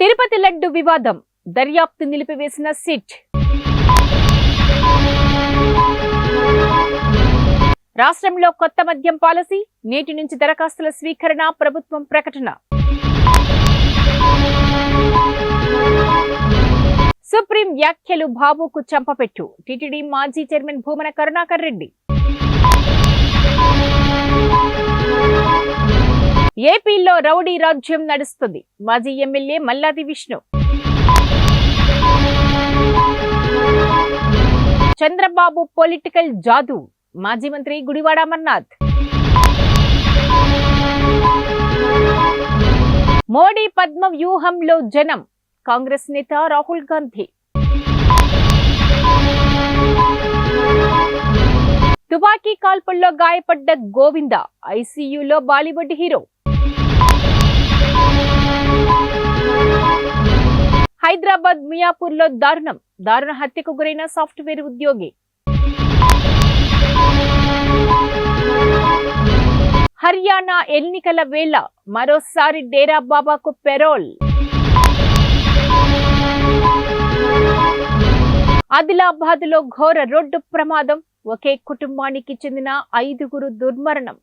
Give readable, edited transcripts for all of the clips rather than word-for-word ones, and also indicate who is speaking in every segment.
Speaker 1: తిరుపతి లడ్డు వివాదం దర్యాప్తు నిలిపివేసిన సిట్. రాష్ట్రంలో కొత్త మద్యం పాలసీ, నేటి నుంచి దరఖాస్తుల స్వీకరణ, ప్రభుత్వం ప్రకటన. సుప్రీం వ్యాఖ్యలు బాబుకు చంపపెట్టు, టీటీడీ మాజీ చైర్మన్ భూమన కరుణాకర్ రెడ్డి. ఏపీలో రౌడీ రాజ్యం నడుస్తుంది, మాజీ ఎమ్మెల్యే మల్లాది విష్ణు. చంద్రబాబు పొలిటికల్ జాదూ, మాజీ మంత్రి గుడివాడ అమర్నాథ్. మోడీ పద్మ వ్యూహంలో జనం, కాంగ్రెస్ నేత రాహుల్ గాంధీ. తుపాకీ కాల్పుల్లో గాయపడ్డ గోవింద, ఐసీయూలో బాలీవుడ్ హీరో. హైదరాబాద్ మియాపూర్లో దారుణ హత్యకు గురైన సాఫ్ట్వేర్ ఉద్యోగి. హర్యానా ఎన్నికల వేళ మరోసారి డేరా బాబాకు పెరోల్. ఆదిలాబాద్లో ఘోర రోడ్డు ప్రమాదం, ఒకే కుటుంబానికి చెందిన 5గురు దుర్మరణం.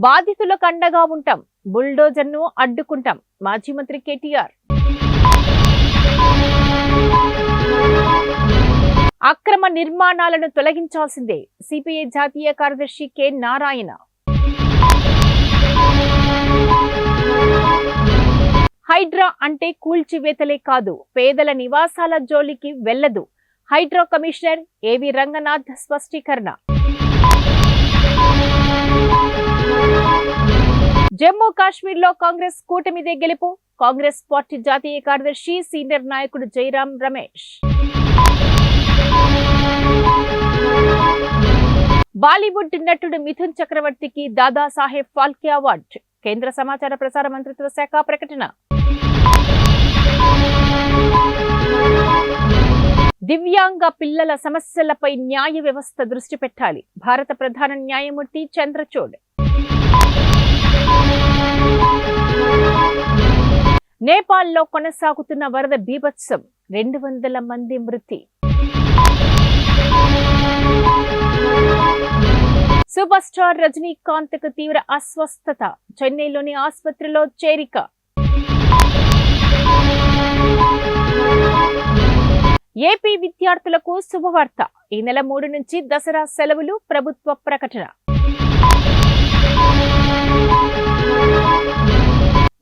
Speaker 1: బాధితులకు అండగా ఉంటాం, బుల్డోజర్ను అడ్డుకుంటాం, మాజీ మంత్రి కేటీఆర్. అక్రమ నిర్మాణాలను తొలగించాల్సిందే, సిపిఐ జాతీయ కార్యదర్శి కె నారాయణ. హైడ్రా అంటే కూల్చివేతలే కాదు, పేదల నివాసాల జోలికి వెళ్లదు, హైడ్రా కమిషనర్ ఏవి రంగనాథ్ స్పష్టీకరణ. జమ్మూ కాశ్మీర్లో కాంగ్రెస్ కూటమిదే గెలుపు, కాంగ్రెస్ పార్టీ జాతీయ కార్యదర్శి సీనియర్ నాయకుడు జైరాం రమేష్. బాలీవుడ్ నటుడు మిథున్ చక్రవర్తికి దాదాసాహెబ్ ఫాల్కే అవార్డు, కేంద్ర సమాచార ప్రసార మంత్రిత్వ శాఖ ప్రకటన. దివ్యాంగ పిల్లల సమస్యలపై న్యాయ వ్యవస్థ దృష్టి పెట్టాలి, భారత ప్రధాన న్యాయమూర్తి చంద్రచూడ్. నేపాల్లో కొనసాగుతున్న వరద బీభత్సం, 200 మంది మృతి. సూపర్ స్టార్ రజనీకాంత్ కు తీవ్ర అస్వస్థత, చెన్నైలోని ఆసుపత్రిలో చేరిక. ఏపీ విద్యార్థులకు శుభవార్త, ఈ నెల 3 నుంచి దసరా సెలవులు, ప్రభుత్వ ప్రకటన.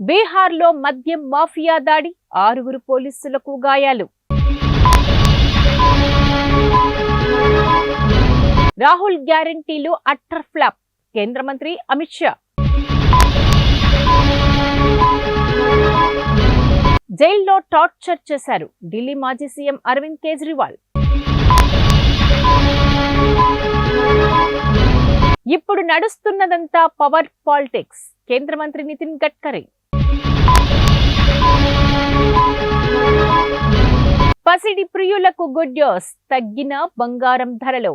Speaker 1: బీహార్లో మద్యం మాఫియా దాడి, 6గురు పోలీసులకు గాయాలు. రాహుల్ గ్యారంటీలు అట్టర్ ఫ్లాప్, కేంద్ర మంత్రి అమిత్ షా. జైల్లో టార్చర్ చేశారు, ఢిల్లీ మాజీ సీఎం అరవింద్ కేజ్రీవాల్. ఇప్పుడు నడుస్తున్నదంతా పవర్ పాలిటిక్స్, కేంద్ర మంత్రి నితిన్ గడ్కరీ. పసిడి ప్రియులకు గుడ్ న్యూస్, తగ్గిన బంగారం ధరలో.